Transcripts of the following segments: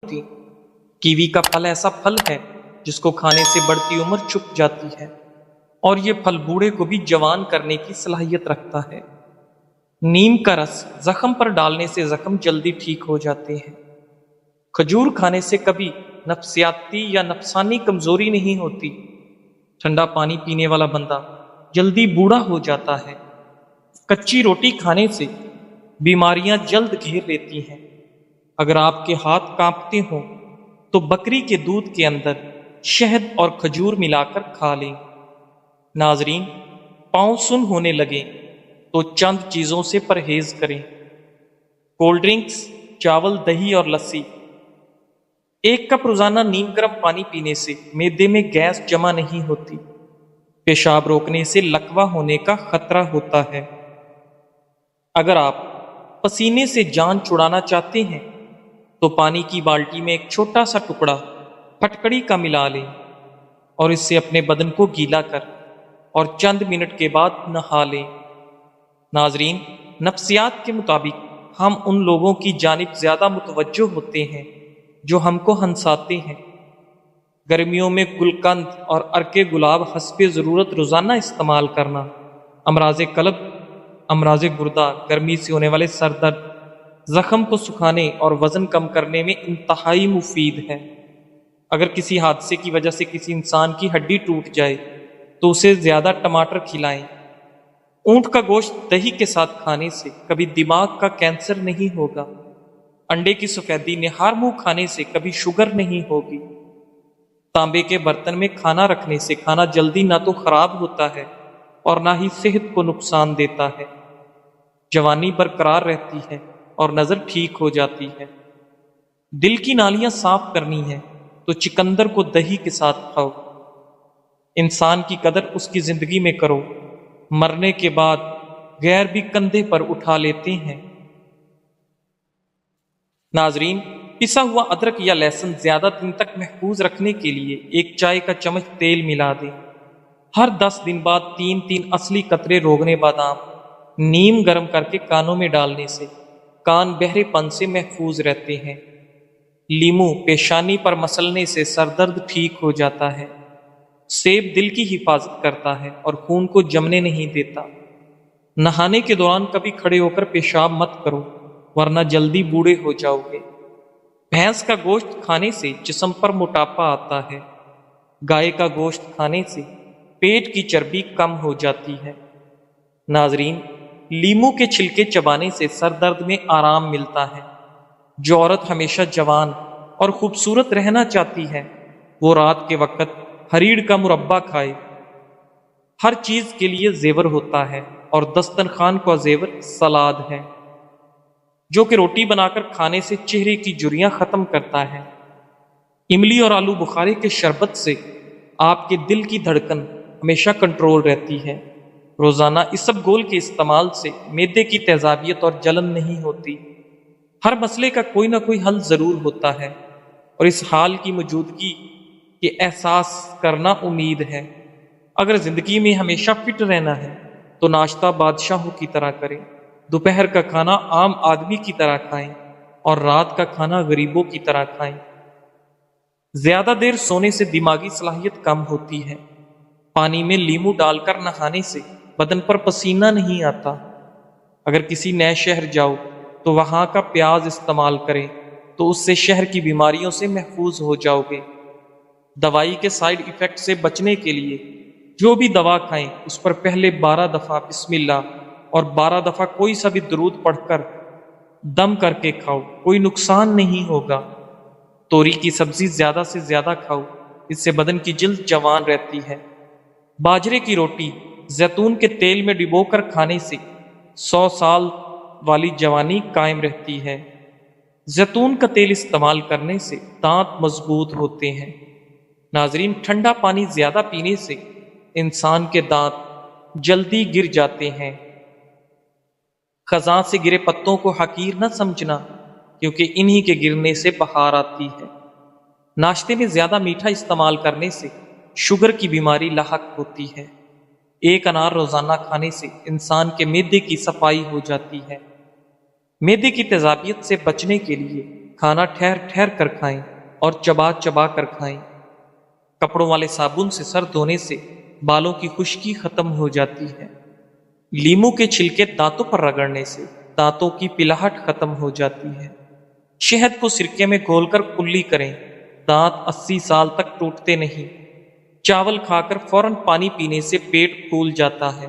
ہوتی۔ کیوی کا پھل ایسا پھل ہے جس کو کھانے سے بڑھتی عمر چھپ جاتی ہے، اور یہ پھل بوڑھے کو بھی جوان کرنے کی صلاحیت رکھتا ہے۔ نیم کا رس زخم پر ڈالنے سے زخم جلدی ٹھیک ہو جاتے ہیں۔ کھجور کھانے سے کبھی نفسیاتی یا نفسانی کمزوری نہیں ہوتی۔ ٹھنڈا پانی پینے والا بندہ جلدی بوڑھا ہو جاتا ہے۔ کچی روٹی کھانے سے بیماریاں جلد گھیر لیتی ہیں۔ اگر آپ کے ہاتھ کانپتے ہوں تو بکری کے دودھ کے اندر شہد اور کھجور ملا کر کھا لیں۔ ناظرین، پاؤں سن ہونے لگے تو چند چیزوں سے پرہیز کریں۔ کولڈ ڈرنکس، چاول، دہی اور لسی۔ 1 کپ روزانہ نیم گرم پانی پینے سے معدے میں گیس جمع نہیں ہوتی۔ پیشاب روکنے سے لکوہ ہونے کا خطرہ ہوتا ہے۔ اگر آپ پسینے سے جان چھڑانا چاہتے ہیں تو پانی کی بالٹی میں ایک چھوٹا سا ٹکڑا پھٹکڑی کا ملا لیں اور اس سے اپنے بدن کو گیلا کر اور چند منٹ کے بعد نہا لیں۔ ناظرین، نفسیات کے مطابق ہم ان لوگوں کی جانب زیادہ متوجہ ہوتے ہیں جو ہم کو ہنساتے ہیں۔ گرمیوں میں گلقند اور عرق گلاب حسب ضرورت روزانہ استعمال کرنا امراض قلب، امراض گردہ، گرمی سے ہونے والے سر درد، زخم کو سکھانے اور وزن کم کرنے میں انتہائی مفید ہے۔ اگر کسی حادثے کی وجہ سے کسی انسان کی ہڈی ٹوٹ جائے تو اسے زیادہ ٹماٹر کھلائیں۔ اونٹ کا گوشت دہی کے ساتھ کھانے سے کبھی دماغ کا کینسر نہیں ہوگا۔ انڈے کی سفیدی نہار منہ کھانے سے کبھی شوگر نہیں ہوگی۔ تانبے کے برتن میں کھانا رکھنے سے کھانا جلدی نہ تو خراب ہوتا ہے اور نہ ہی صحت کو نقصان دیتا ہے۔ جوانی برقرار رہتی ہے اور نظر ٹھیک ہو جاتی ہے۔ دل کی نالیاں صاف کرنی ہے تو چقندر کو دہی کے ساتھ کھاؤ۔ انسان کی قدر اس کی زندگی میں کرو، مرنے کے بعد غیر بھی کندھے پر اٹھا لیتے ہیں۔ ناظرین، پسا ہوا ادرک یا لہسن زیادہ دن تک محفوظ رکھنے کے لیے 1 چائے کا چمچ تیل ملا دیں۔ ہر 10 دن بعد 3 اصلی قطرے روغن بادام نیم گرم کر کے کانوں میں ڈالنے سے کان بہرے پن سے محفوظ رہتے ہیں۔ لیمو پیشانی پر مسلنے سے سر درد ٹھیک ہو جاتا ہے۔ سیب دل کی حفاظت کرتا ہے اور خون کو جمنے نہیں دیتا۔ نہانے کے دوران کبھی کھڑے ہو کر پیشاب مت کرو ورنہ جلدی بوڑھے ہو جاؤ گے۔ بھینس کا گوشت کھانے سے جسم پر موٹاپا آتا ہے۔ گائے کا گوشت کھانے سے پیٹ کی چربی کم ہو جاتی ہے۔ ناظرین، لیمو کے چھلکے چبانے سے سر درد میں آرام ملتا ہے۔ جو عورت ہمیشہ جوان اور خوبصورت رہنا چاہتی ہے وہ رات کے وقت ہریڑ کا مربع کھائے۔ ہر چیز کے لیے زیور ہوتا ہے اور دسترخوان کا زیور سلاد ہے، جو کہ روٹی بنا کر کھانے سے چہرے کی جھریاں ختم کرتا ہے۔ املی اور آلو بخارے کے شربت سے آپ کے دل کی دھڑکن ہمیشہ کنٹرول رہتی ہے۔ روزانہ اسب گول کے استعمال سے معدے کی تیزابیت اور جلن نہیں ہوتی۔ ہر مسئلے کا کوئی نہ کوئی حل ضرور ہوتا ہے اور اس حال کی موجودگی کے احساس کرنا امید ہے۔ اگر زندگی میں ہمیشہ فٹ رہنا ہے تو ناشتہ بادشاہوں کی طرح کریں، دوپہر کا کھانا عام آدمی کی طرح کھائیں اور رات کا کھانا غریبوں کی طرح کھائیں۔ زیادہ دیر سونے سے دماغی صلاحیت کم ہوتی ہے۔ پانی میں لیمو ڈال کر نہانے سے بدن پر پسینہ نہیں آتا۔ اگر کسی نئے شہر جاؤ تو وہاں کا پیاز استعمال کریں تو اس سے شہر کی بیماریوں سے محفوظ ہو جاؤ گے۔ دوائی کے سائیڈ ایفیکٹ سے بچنے کے لیے جو بھی دوا کھائیں اس پر پہلے 12 دفعہ بسم اللہ اور 12 دفعہ کوئی سا بھی درود پڑھ کر دم کر کے کھاؤ، کوئی نقصان نہیں ہوگا۔ توری کی سبزی زیادہ سے زیادہ کھاؤ، اس سے بدن کی جلد جوان رہتی ہے۔ باجرے کی روٹی زیتون کے تیل میں ڈبو کر کھانے سے 100 سال والی جوانی قائم رہتی ہے۔ زیتون کا تیل استعمال کرنے سے دانت مضبوط ہوتے ہیں۔ ناظرین، ٹھنڈا پانی زیادہ پینے سے انسان کے دانت جلدی گر جاتے ہیں۔ خزاں سے گرے پتوں کو حقیر نہ سمجھنا، کیونکہ انہی کے گرنے سے بہار آتی ہے۔ ناشتے میں زیادہ میٹھا استعمال کرنے سے شوگر کی بیماری لاحق ہوتی ہے۔ 1 انار روزانہ کھانے سے انسان کے معدے کی صفائی ہو جاتی ہے۔ معدے کی تیزابیت سے بچنے کے لیے کھانا ٹھہر ٹھہر کر کھائیں اور چبا چبا کر کھائیں۔ کپڑوں والے صابن سے سر دھونے سے بالوں کی خشکی ختم ہو جاتی ہے۔ لیموں کے چھلکے دانتوں پر رگڑنے سے دانتوں کی پلاہٹ ختم ہو جاتی ہے۔ شہد کو سرکے میں گھول کر کلی کریں، دانت 80 سال تک ٹوٹتے نہیں۔ چاول کھا کر فوراً پانی پینے سے پیٹ پھول جاتا ہے۔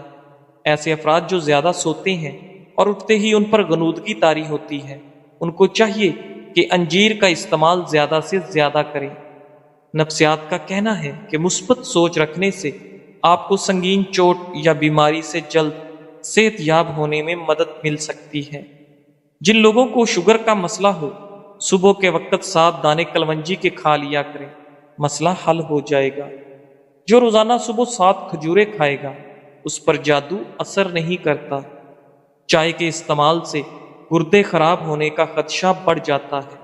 ایسے افراد جو زیادہ سوتے ہیں اور اٹھتے ہی ان پر غنودگی طاری ہوتی ہے، ان کو چاہیے کہ انجیر کا استعمال زیادہ سے زیادہ کریں۔ نفسیات کا کہنا ہے کہ مثبت سوچ رکھنے سے آپ کو سنگین چوٹ یا بیماری سے جلد صحت یاب ہونے میں مدد مل سکتی ہے۔ جن لوگوں کو شوگر کا مسئلہ ہو، صبح کے وقت 7 دانے کلونجی کے کھا لیا کریں، مسئلہ حل ہو جائے گا۔ جو روزانہ صبح 7 کھجوریں کھائے گا، اس پر جادو اثر نہیں کرتا۔ چائے کے استعمال سے گردے خراب ہونے کا خدشہ بڑھ جاتا ہے۔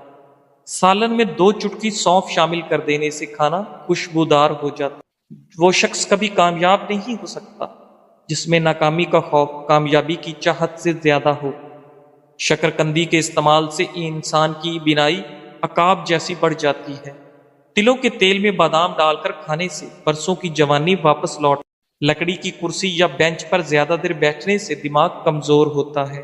سالن میں 2 چٹکی سونف شامل کر دینے سے کھانا خوشبودار ہو جاتا ہے۔ وہ شخص کبھی کامیاب نہیں ہو سکتا جس میں ناکامی کا خوف کامیابی کی چاہت سے زیادہ ہو۔ شکرکندی کے استعمال سے انسان کی بینائی عقاب جیسی بڑھ جاتی ہے۔ تلوں کے تیل میں بادام ڈال کر کھانے سے برسوں کی جوانی واپس لوٹ۔ لکڑی کی کرسی یا بینچ پر زیادہ دیر بیٹھنے سے دماغ کمزور ہوتا ہے۔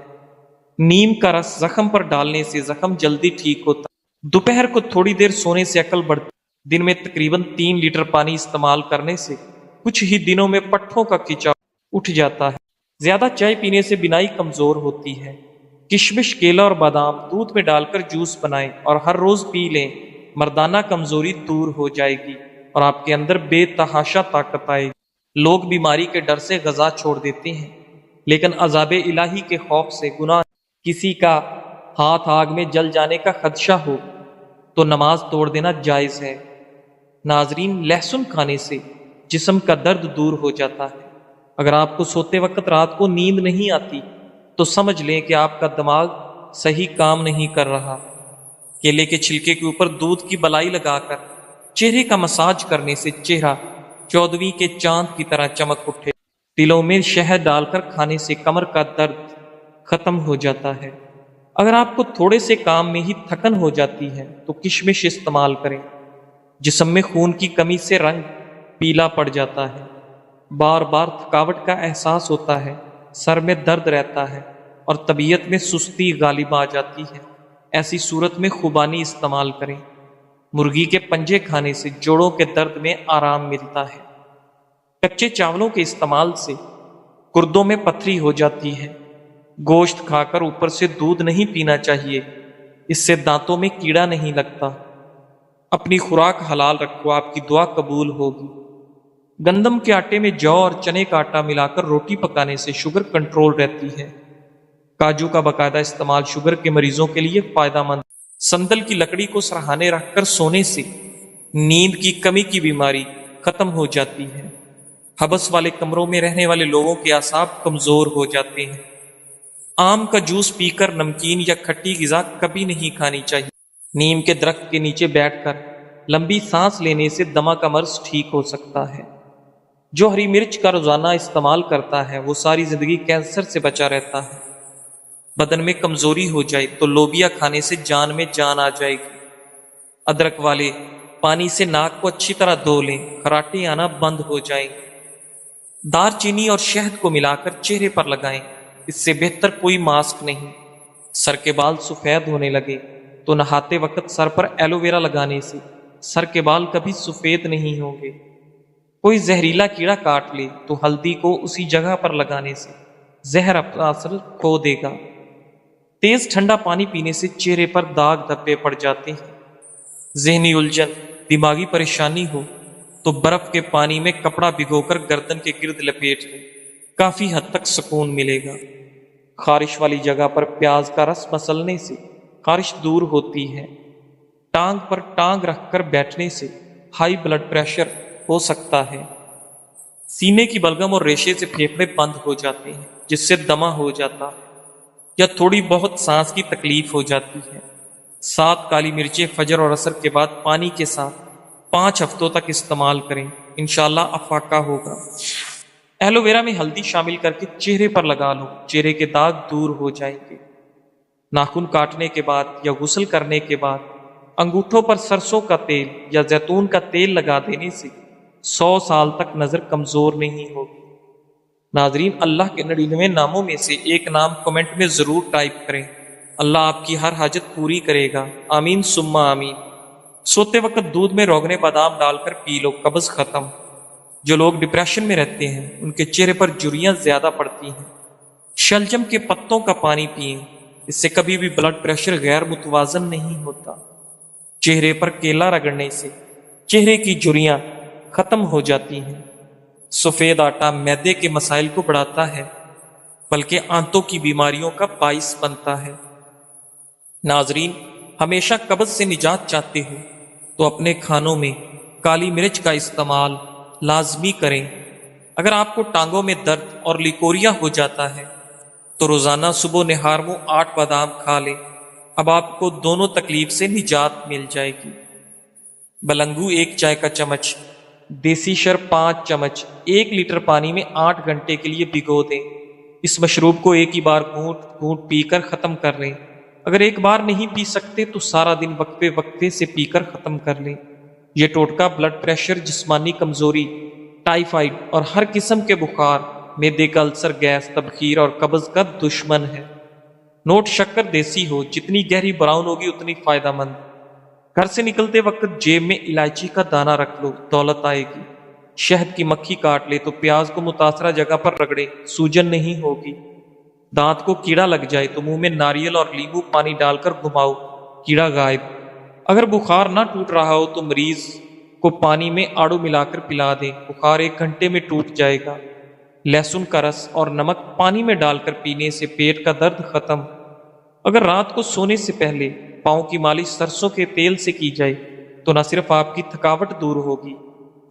نیم کا رس زخم پر ڈالنے سے زخم جلدی ٹھیک ہوتا ہے۔ دوپہر کو تھوڑی دیر سونے سے عقل بڑھتی ہے۔ دن میں تقریباً 3 لیٹر پانی استعمال کرنے سے کچھ ہی دنوں میں پٹھوں کا کھچاؤ اٹھ جاتا ہے۔ زیادہ چائے پینے سے بینائی کمزور ہوتی ہے۔ کشمش، کیلا اور بادام دودھ میں ڈال کر جوس بنائیں اور ہر روز پی لیں۔ مردانہ کمزوری دور ہو جائے گی اور آپ کے اندر بے تحاشا طاقت آئے گی۔ لوگ بیماری کے ڈر سے غذا چھوڑ دیتے ہیں، لیکن عذاب الہی کے خوف سے گناہ۔ کسی کا ہاتھ آگ میں جل جانے کا خدشہ ہو تو نماز توڑ دینا جائز ہے۔ ناظرین، لہسن کھانے سے جسم کا درد دور ہو جاتا ہے۔ اگر آپ کو سوتے وقت رات کو نیند نہیں آتی تو سمجھ لیں کہ آپ کا دماغ صحیح کام نہیں کر رہا۔ کیلے کے چھلکے کے اوپر دودھ کی بلائی لگا کر چہرے کا مساج کرنے سے چہرہ 14ویں کے چاند کی طرح چمک اٹھے۔ تلوں میں شہد ڈال کر کھانے سے کمر کا درد ختم ہو جاتا ہے۔ اگر آپ کو تھوڑے سے کام میں ہی تھکن ہو جاتی ہے تو کشمش استعمال کریں۔ جسم میں خون کی کمی سے رنگ پیلا پڑ جاتا ہے، بار بار تھکاوٹ کا احساس ہوتا ہے، سر میں درد رہتا ہے اور طبیعت میں سستی غالب آ جاتی ہے۔ ایسی صورت میں خوبانی استعمال کریں۔ مرغی کے پنجے کھانے سے جوڑوں کے درد میں آرام ملتا ہے۔ کچے چاولوں کے استعمال سے گردوں میں پتھری ہو جاتی ہے۔ گوشت کھا کر اوپر سے دودھ نہیں پینا چاہیے، اس سے دانتوں میں کیڑا نہیں لگتا۔ اپنی خوراک حلال رکھو، آپ کی دعا قبول ہوگی۔ گندم کے آٹے میں جو اور چنے کا آٹا ملا کر روٹی پکانے سے شوگر کنٹرول رہتی ہے۔ کاجو کا باقاعدہ استعمال شوگر کے مریضوں کے لیے فائدہ مند۔ سندل کی لکڑی کو سرہانے رکھ کر سونے سے نیند کی کمی کی بیماری ختم ہو جاتی ہے۔ حبس والے کمروں میں رہنے والے لوگوں کے اعصاب کمزور ہو جاتے ہیں۔ آم کا جوس پی کر نمکین یا کھٹی غذا کبھی نہیں کھانی چاہیے۔ نیم کے درخت کے نیچے بیٹھ کر لمبی سانس لینے سے دمہ کا مرض ٹھیک ہو سکتا ہے۔ جو ہری مرچ کا روزانہ استعمال کرتا ہے وہ ساری زندگی کینسر سے بچا رہتا ہے۔ بدن میں کمزوری ہو جائے تو لوبیا کھانے سے جان میں جان آ جائے گی۔ ادرک والے پانی سے ناک کو اچھی طرح دھو لیں، خراٹے آنا بند ہو جائیں۔ دار چینی اور شہد کو ملا کر چہرے پر لگائیں، اس سے بہتر کوئی ماسک نہیں۔ سر کے بال سفید ہونے لگے تو نہاتے وقت سر پر ایلو ویرا لگانے سے سر کے بال کبھی سفید نہیں ہوں گے۔ کوئی زہریلا کیڑا کاٹ لے تو ہلدی کو اسی جگہ پر لگانے سے زہر اپنا اثر کھو دے گا۔ تیز ٹھنڈا پانی پینے سے چہرے پر داغ دھبے پڑ جاتے ہیں۔ ذہنی الجھن، دماغی پریشانی ہو تو برف کے پانی میں کپڑا بھگو کر گردن کے گرد لپیٹ لیں، کافی حد تک سکون ملے گا۔ خارش والی جگہ پر پیاز کا رس مسلنے سے خارش دور ہوتی ہے۔ ٹانگ پر ٹانگ رکھ کر بیٹھنے سے ہائی بلڈ پریشر ہو سکتا ہے۔ سینے کی بلغم اور ریشے سے پھیپھڑے بند ہو جاتے ہیں جس سے دمہ ہو جاتا ہے یا تھوڑی بہت سانس کی تکلیف ہو جاتی ہے۔ 7 کالی مرچیں فجر اور عصر کے بعد پانی کے ساتھ 5 ہفتوں تک استعمال کریں، انشاءاللہ افاقہ ہوگا۔ ایلو ویرا میں ہلدی شامل کر کے چہرے پر لگا لو، چہرے کے داغ دور ہو جائیں گے۔ ناخن کاٹنے کے بعد یا غسل کرنے کے بعد انگوٹھوں پر سرسوں کا تیل یا زیتون کا تیل لگا دینے سے 100 سال تک نظر کمزور نہیں ہوگی۔ ناظرین، اللہ کے 99 ناموں میں سے ایک نام کمنٹ میں ضرور ٹائپ کریں۔ اللہ آپ کی ہر حاجت پوری کرے گا، آمین ثم آمین۔ سوتے وقت دودھ میں روغن بادام ڈال کر پی لو، قبض ختم۔ جو لوگ ڈپریشن میں رہتے ہیں ان کے چہرے پر جھریاں زیادہ پڑتی ہیں۔ شلجم کے پتوں کا پانی پئیں، اس سے کبھی بھی بلڈ پریشر غیر متوازن نہیں ہوتا۔ چہرے پر کیلا رگڑنے سے چہرے کی جھریاں ختم ہو جاتی ہیں۔ سفید آٹا معدے کے مسائل کو بڑھاتا ہے، بلکہ آنتوں کی بیماریوں کا باعث بنتا ہے۔ ناظرین، ہمیشہ قبض سے نجات چاہتے ہو تو اپنے کھانوں میں کالی مرچ کا استعمال لازمی کریں۔ اگر آپ کو ٹانگوں میں درد اور لیکوریا ہو جاتا ہے تو روزانہ صبح نہار منہ 8 بادام کھا لیں، اب آپ کو دونوں تکلیف سے نجات مل جائے گی۔ بلنگو 1 چائے کا چمچ، دیسی شرب 5 چمچ 1 لیٹر پانی میں 8 گھنٹے کے لیے بھگو دیں۔ اس مشروب کو ایک ہی بار گھونٹ گھونٹ پی کر ختم کر لیں۔ اگر ایک بار نہیں پی سکتے تو سارا دن وقفے وقفے سے پی کر ختم کر لیں۔ یہ ٹوٹکا بلڈ پریشر، جسمانی کمزوری، ٹائیفائیڈ اور ہر قسم کے بخار، معدے کا السر، گیس، تبخیر اور قبض کا دشمن ہے۔ نوٹ شکر دیسی ہو، جتنی گہری براؤن ہوگی اتنی فائدہ مند۔ گھر سے نکلتے وقت جیب میں الائچی کا دانہ رکھ لو، دولت آئے گی۔ شہد کی مکھی کاٹ لے تو پیاز کو متاثرہ جگہ پر رگڑے، سوجن نہیں ہوگی۔ دانت کو کیڑا لگ جائے تو منہ میں ناریل اور لیمو پانی ڈال کر گھماؤ، کیڑا غائب۔ اگر بخار نہ ٹوٹ رہا ہو تو مریض کو پانی میں آڑو ملا کر پلا دیں، بخار 1 گھنٹے میں ٹوٹ جائے گا۔ لہسن کا رس اور نمک پانی میں ڈال کر پینے سے پیٹ کا درد ختم۔ اگر رات کو سونے سے پہلے پاؤں کی مالش سرسوں کے تیل سے کی جائے تو نہ صرف آپ کی تھکاوٹ دور ہوگی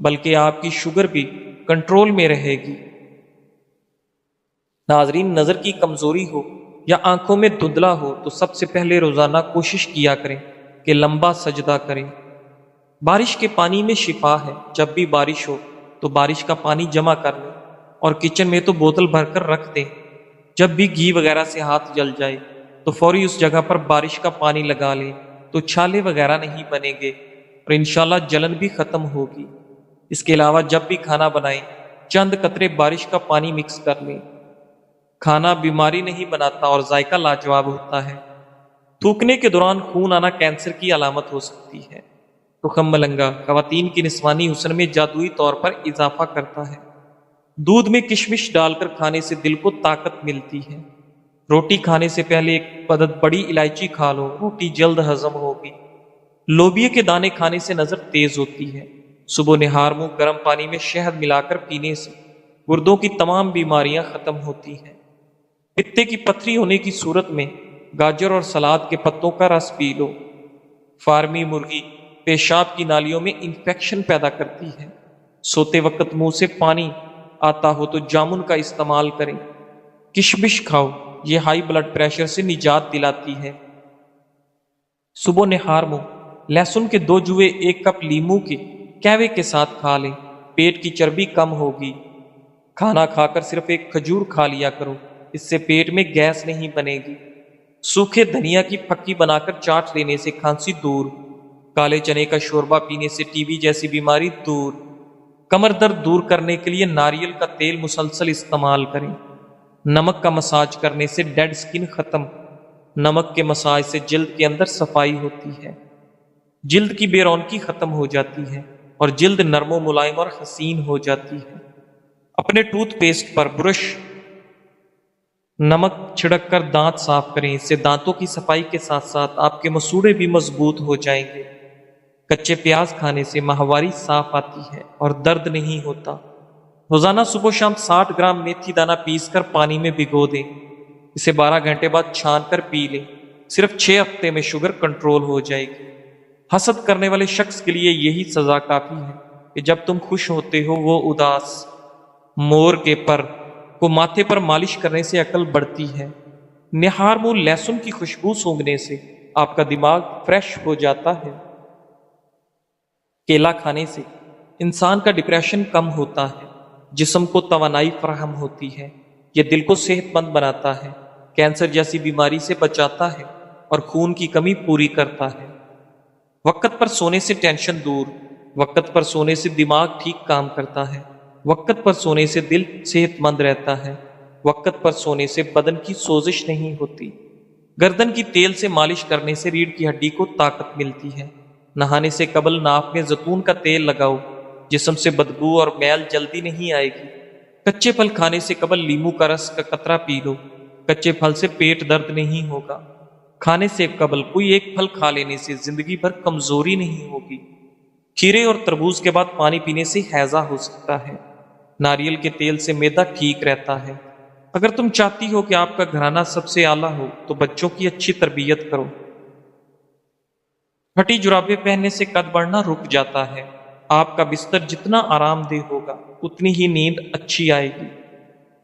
بلکہ آپ کی شوگر بھی کنٹرول میں رہے گی۔ ناظرین، نظر کی کمزوری ہو یا آنکھوں میں دھندلا ہو تو سب سے پہلے روزانہ کوشش کیا کریں کہ لمبا سجدہ کریں۔ بارش کے پانی میں شفا ہے، جب بھی بارش ہو تو بارش کا پانی جمع کر لیں اور کچن میں تو بوتل بھر کر رکھ دیں۔ جب بھی گھی وغیرہ سے ہاتھ جل جائے تو فوری اس جگہ پر بارش کا پانی لگا لیں تو چھالے وغیرہ نہیں بنیں گے اور انشاءاللہ جلن بھی ختم ہوگی۔ اس کے علاوہ جب بھی کھانا بنائیں چند قطرے بارش کا پانی مکس کر لیں۔ کھانا بیماری نہیں بناتا اور ذائقہ لاجواب ہوتا ہے۔ تھوکنے کے دوران خون آنا کینسر کی علامت ہو سکتی ہے۔ تخم ملنگا خواتین کی نسوانی حسن میں جادوئی طور پر اضافہ کرتا ہے۔ دودھ میں کشمش ڈال کر کھانے سے دل کو طاقت ملتی ہے۔ روٹی کھانے سے پہلے 1 عدد بڑی الائچی کھا لو، روٹی جلد ہضم ہوگی۔ لوبیا کے دانے کھانے سے نظر تیز ہوتی ہے۔ صبح نہار منہ گرم پانی میں شہد ملا کر پینے سے گردوں کی تمام بیماریاں ختم ہوتی ہیں۔ پتے کی پتھری ہونے کی صورت میں گاجر اور سلاد کے پتوں کا رس پی لو۔ فارمی مرغی پیشاب کی نالیوں میں انفیکشن پیدا کرتی ہے۔ سوتے وقت منہ سے پانی آتا ہو تو جامن کا استعمال کریں۔ کشمش کھاؤ، یہ ہائی بلڈ پریشر سے نجات دلاتی ہے۔ صبح نہار منہ لہسن کے 2 جوے 1 کپ لیمو کے کہوے کے ساتھ کھا لیں، پیٹ کی چربی کم ہوگی۔ کھانا کھا کر صرف 1 کھجور کھا لیا کرو، اس سے پیٹ میں گیس نہیں بنے گی۔ سوکھے دھنیا کی پھکی بنا کر چاٹ لینے سے کھانسی دور۔ کالے چنے کا شوربہ پینے سے ٹی بی جیسی بیماری دور۔ کمر درد دور کرنے کے لیے ناریل کا تیل مسلسل استعمال کریں۔ نمک کا مساج کرنے سے ڈیڈ سکن ختم۔ نمک کے مساج سے جلد کے اندر صفائی ہوتی ہے، جلد کی بے رونقی ختم ہو جاتی ہے اور جلد نرم و ملائم اور حسین ہو جاتی ہے۔ اپنے ٹوتھ پیسٹ پر برش نمک چھڑک کر دانت صاف کریں، اس سے دانتوں کی صفائی کے ساتھ ساتھ آپ کے مسوڑے بھی مضبوط ہو جائیں گے۔ کچے پیاز کھانے سے ماہواری صاف آتی ہے اور درد نہیں ہوتا۔ روزانہ صبح و شام 60 گرام میتھی دانہ پیس کر پانی میں بھگو دیں، اسے 12 گھنٹے بعد چھان کر پی لیں۔ صرف 6 ہفتے میں شوگر کنٹرول ہو جائے گی۔ حسد کرنے والے شخص کے لیے یہی سزا کافی ہے کہ جب تم خوش ہوتے ہو وہ اداس۔ مور کے پر کو ماتھے پر مالش کرنے سے عقل بڑھتی ہے۔ نہار منہ لہسن کی خوشبو سونگھنے سے آپ کا دماغ فریش ہو جاتا ہے۔ کیلا کھانے سے انسان کا ڈپریشن کم ہوتا ہے، جسم کو توانائی فراہم ہوتی ہے، یہ دل کو صحت مند بناتا ہے۔ کینسر جیسی بیماری سے بچاتا ہے اور خون کی کمی پوری کرتا ہے۔ وقت پر سونے سے ٹینشن دور، وقت پر سونے سے دماغ ٹھیک کام کرتا ہے، وقت پر سونے سے دل صحت مند رہتا ہے، وقت پر سونے سے بدن کی سوزش نہیں ہوتی۔ گردن کی تیل سے مالش کرنے سے ریڑھ کی ہڈی کو طاقت ملتی ہے۔ نہانے سے قبل ناک میں زیتون کا تیل لگاؤ، جسم سے بدبو اور میل جلدی نہیں آئے گی۔ کچے پھل کھانے سے قبل لیمو کا رس کا قطرہ پی لو، کچے پھل سے پیٹ درد نہیں ہوگا۔ کھانے سے قبل کوئی ایک پھل کھا لینے سے زندگی بھر کمزوری نہیں ہوگی۔ کھیرے اور تربوز کے بعد پانی پینے سے ہیضہ ہو سکتا ہے۔ ناریل کے تیل سے معدہ ٹھیک رہتا ہے۔ اگر تم چاہتی ہو کہ آپ کا گھرانہ سب سے اعلیٰ ہو تو بچوں کی اچھی تربیت کرو۔ پھٹی جرابیں پہننے سے قد بڑھنا رک جاتا ہے۔ آپ کا بستر جتنا آرام دہ ہوگا اتنی ہی نیند اچھی آئے گی۔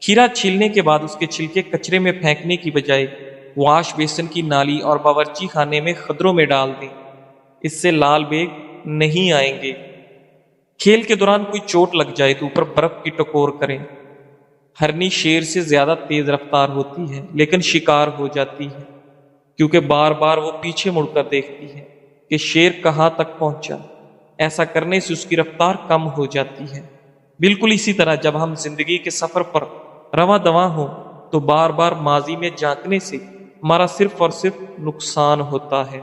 کھیرا چھیلنے کے بعد اس کے چھلکے کچرے میں پھینکنے کی بجائے واش بیسن کی نالی اور باورچی خانے میں خدروں میں ڈال دیں، اس سے لال بیگ نہیں آئیں گے۔ کھیل کے دوران کوئی چوٹ لگ جائے تو اوپر برف کی ٹکور کریں۔ ہرنی شیر سے زیادہ تیز رفتار ہوتی ہے لیکن شکار ہو جاتی ہے، کیونکہ بار بار وہ پیچھے مڑ کر دیکھتی ہے کہ شیر کہاں تک پہنچا۔ ایسا کرنے سے اس کی رفتار کم ہو جاتی ہے۔ بالکل اسی طرح جب ہم زندگی کے سفر پر رواں دواں ہوں تو بار بار ماضی میں جھانکنے سے ہمارا صرف اور صرف نقصان ہوتا ہے۔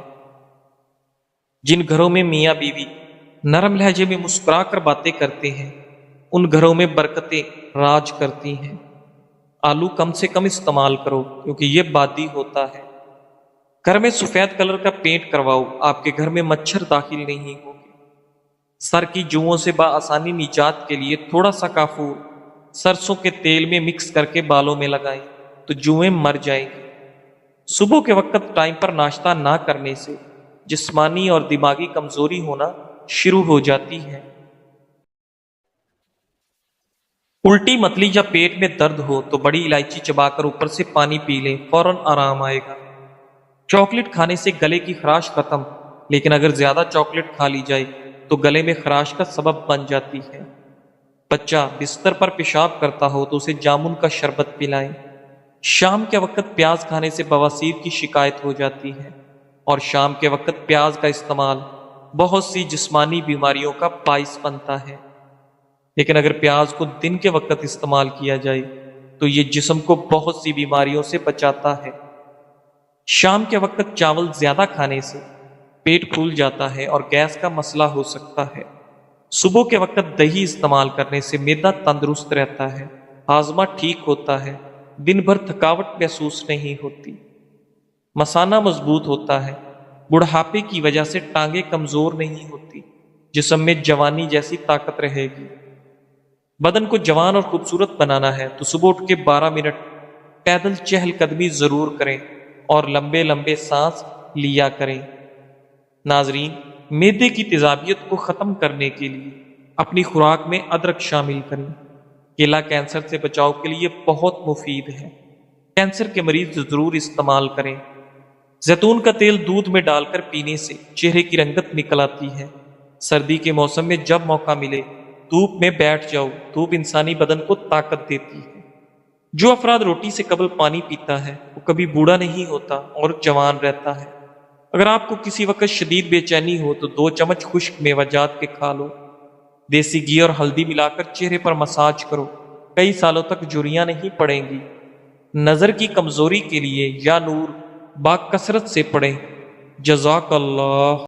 جن گھروں میں میاں بیوی نرم لہجے میں مسکرا کر باتیں کرتے ہیں ان گھروں میں برکتیں راج کرتی ہیں۔ آلو کم سے کم استعمال کرو کیونکہ یہ بادی ہوتا ہے۔ گھر میں سفید کلر کا پینٹ کرواؤ، آپ کے گھر میں مچھر داخل نہیں ہوگے۔ سر کی جوؤں سے بآسانی نجات کے لیے تھوڑا سا کافور سرسوں کے تیل میں مکس کر کے بالوں میں لگائیں تو جوئیں مر جائیں گی۔ صبح کے وقت ٹائم پر ناشتہ نہ کرنے سے جسمانی اور دماغی کمزوری ہونا شروع ہو جاتی ہے۔ الٹی متلی یا پیٹ میں درد ہو تو بڑی الائچی چبا کر اوپر سے پانی پی لیں، فوراً آرام آئے گا۔ چاکلیٹ کھانے سے گلے کی خراش ختم، لیکن اگر زیادہ چاکلیٹ کھا لی جائے تو گلے میں خراش کا سبب بن جاتی ہے۔ بچہ بستر پر پیشاب کرتا ہو تو اسے جامن کا شربت پلائیں۔ شام کے وقت پیاز کھانے سے بواسیر کی شکایت ہو جاتی ہے، اور شام کے وقت پیاز کا استعمال بہت سی جسمانی بیماریوں کا باعث بنتا ہے۔ لیکن اگر پیاز کو دن کے وقت استعمال کیا جائے تو یہ جسم کو بہت سی بیماریوں سے بچاتا ہے۔ شام کے وقت چاول زیادہ کھانے سے پیٹ پھول جاتا ہے اور گیس کا مسئلہ ہو سکتا ہے۔ صبح کے وقت دہی استعمال کرنے سے معدہ تندرست رہتا ہے، ہاضمہ ٹھیک ہوتا ہے، دن بھر تھکاوٹ محسوس نہیں ہوتی، مثانہ مضبوط ہوتا ہے، بڑھاپے کی وجہ سے ٹانگیں کمزور نہیں ہوتی، جسم میں جوانی جیسی طاقت رہے گی۔ بدن کو جوان اور خوبصورت بنانا ہے تو صبح اٹھ کے 12 منٹ پیدل چہل قدمی ضرور کریں اور لمبے لمبے سانس لیا کریں۔ ناظرین، معدے کی تیزابیت کو ختم کرنے کے لیے اپنی خوراک میں ادرک شامل کریں۔ کیلا کینسر سے بچاؤ کے لیے بہت مفید ہے، کینسر کے مریض ضرور استعمال کریں۔ زیتون کا تیل دودھ میں ڈال کر پینے سے چہرے کی رنگت نکل آتی ہے۔ سردی کے موسم میں جب موقع ملے دھوپ میں بیٹھ جاؤ، دھوپ انسانی بدن کو طاقت دیتی ہے۔ جو افراد روٹی سے قبل پانی پیتا ہے وہ کبھی بوڑھا نہیں ہوتا اور جوان رہتا ہے۔ اگر آپ کو کسی وقت شدید بے چینی ہو تو 2 چمچ خشک میوہ جات کے کھا لو۔ دیسی گھی اور ہلدی ملا کر چہرے پر مساج کرو، کئی سالوں تک جھریاں نہیں پڑیں گی۔ نظر کی کمزوری کے لیے یا نور با کثرت سے پڑھیں۔ جزاک اللہ۔